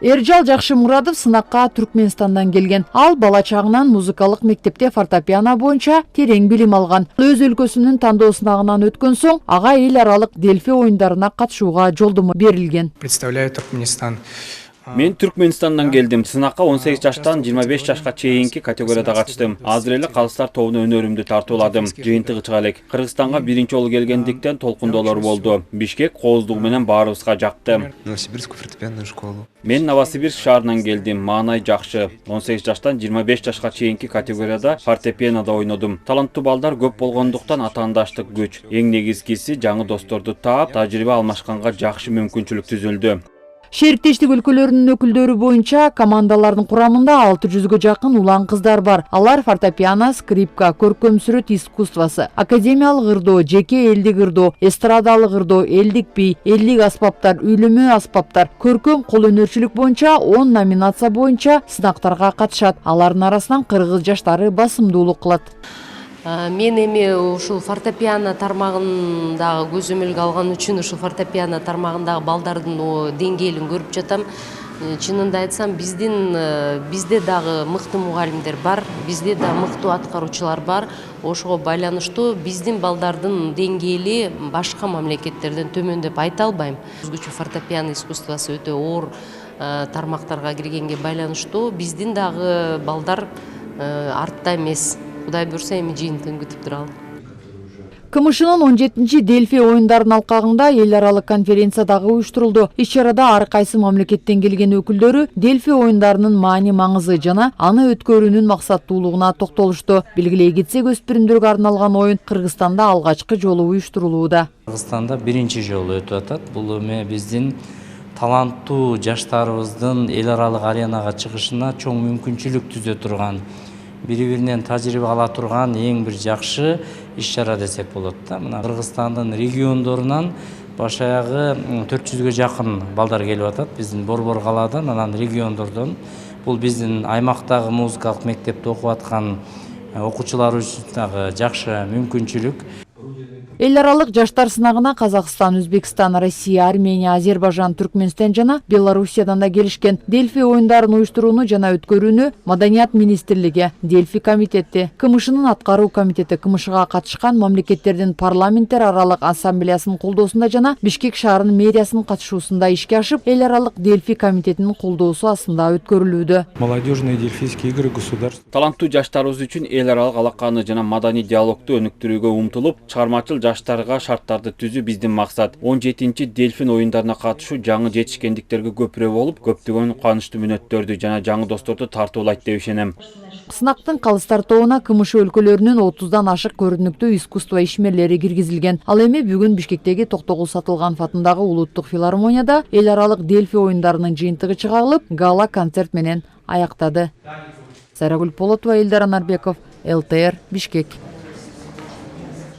Эржал Жакшымурадов сынакка Түркменистандан келген. Ал бала чагынан музыкалык мектепте фортепиано боюнча терең билим алган. Өз өлкөсүнүн тандоо сынагынан өткөн соң ага эл аралык Дельфи оюндарына катышууга жолдомо берилген. Представляю Туркменистан. Мен Түркменистандан келдим. Сынакка 18 жаштан 25 жашка чейинки категорияда катыштым. Азыр эле калыстар тобуна өнөрүмдү тартууладым. Жыйынтыгы чыга элек. Кыргызстанга биринчи жолу келгендиктен толкундоолор болду. Бишкек кооздугу менен баарыбызга жакты. Новосибирскую фортепианную школу. Мен Новосибирск шаарынан келдим. Маанай жакшы. 18 жаштан 25 жашка чейинки категорияда фортепианода ойнодум. Таланттуу балдар көп болгондуктан атаандаштык күч. Эң негизгиси жаңы досторду таап, тажрыйба алмашканга жакшы мүмкүнчүлүк түзүлдү. Шериктештик өлкөлөрүнүн өкүлдөрү боюнча командалардын курамында 600га жакын улан кыздар бар. Алар фортепиано, скрипка, көркөм сүрөт искусствосы, академиялык ырдоо, жеке элдик ырдоо, эстрадалык ырдоо, элдик бий, элдик аспаптар, үйлөмө аспаптар, көркөм кол өнөрчүлүк боюнча 10 номинация боюнча сынактарга катышат. Алардын арасынан кыргыз жаштары басымдуулук кылат. Мен эми ушул фортепиано тармагындагы көзөмөлгө алган үчүн ушул фортепиано тармагындагы балдардын деңгээлин көрүп жатам. Чынында айтсам, бизде дагы мыкты мугалимдер бар, бизде да мыктуу аткаруучулар бар. Ошого байланыштуу биздин балдардын деңгээли башка мамлекеттерден төмөн деп айта албайм. Өзгөчө фортепиано искусствосу өтө оор тармактарга киргенге байланыштуу биздин дагы балдар артта эмес. Кудай буйрса эми жыйынтыгын күтүп туралы. КМШнын 17-чи Дельфи оюндарынын алкагында эл аралык конференция дагы уюштурулду. Иш-чарада ар кайсы мамлекеттен келген өкүлдөрү Дельфи оюндарынын маани маңызы жана аны өткөрүүнүн максаттуулугуна токтолушту. Белгилей кетсек, өспүрүмдөргө арналган оюн Кыргызстанда алгачкы жолу уюштурулууда. Кыргызстанда биринчи жолу өтүп атат. Бул эми биздин таланттуу жаштарыбыздын эл аралык аренага чыгышына чоң мүмкүнчүлүк түзө турган, бири-биринен тажрыйба ала турган эң бир жакшы иш-чара десек болот да. Мына Кыргызстандын региондорунан баш аягы 400га жакын балдар келип атат. Биздин Борбор калаадан, анан региондордон. Бул биздин аймактагы музыкалык мектепте окуп аткан окуучулар үчүн дагы жакшы мүмкүнчүлүк. Эл аралык жаштар сынагына Казакстан, Өзбекстан, Россия, Армения, Азербайжан, Түркменстан жана Белоруссиядан да келишкен. Дельфи оюндарын уюштурууну жана өткөрүүнү Маданият министрлиги, Дельфи комитети, КМШнын аткаруу комитети, КМШга катышкан мамлекеттердин парламенттер аралык ассамблеясынын колдоосунда жана Бишкек шаарынын мэриясынын катышуусунда ишке ашып, эл аралык Дельфи комитетинин колдоосу астында өткөрүлүүдө. Молодежные дельфийские игры государств. Таланттуу жаштарыбыз үчүн эл аралык алаканы жана маданий диалогду өнүктүрүүгө умтулуп, чыгармачыл жаштарга шарттарды түзүү биздин максат. 17-чи Дельфин оюндарына катышуу жаңы жетишкендиктерге көпүрө болуп, көптөгөн кубанычтуу мүнөттөрдү жана жаңы досторду тартуулайт деп ишенем. Сынактын калыстар тобуна КМШ өлкөлөрүнүн 30дан ашык көрүнүктүү искусство ишмерлери киргизилген. Ал эми бүгүн Бишкектеги Токтогул Сатылганов атындагы улуттук филармонияда эл аралык Дельфи оюндарынын жыйынтыгы чыгарылып, гала концерт менен аяктады. Сайрагүл Полотова, Элдар Анарбеков, ЛТР, Бишкек.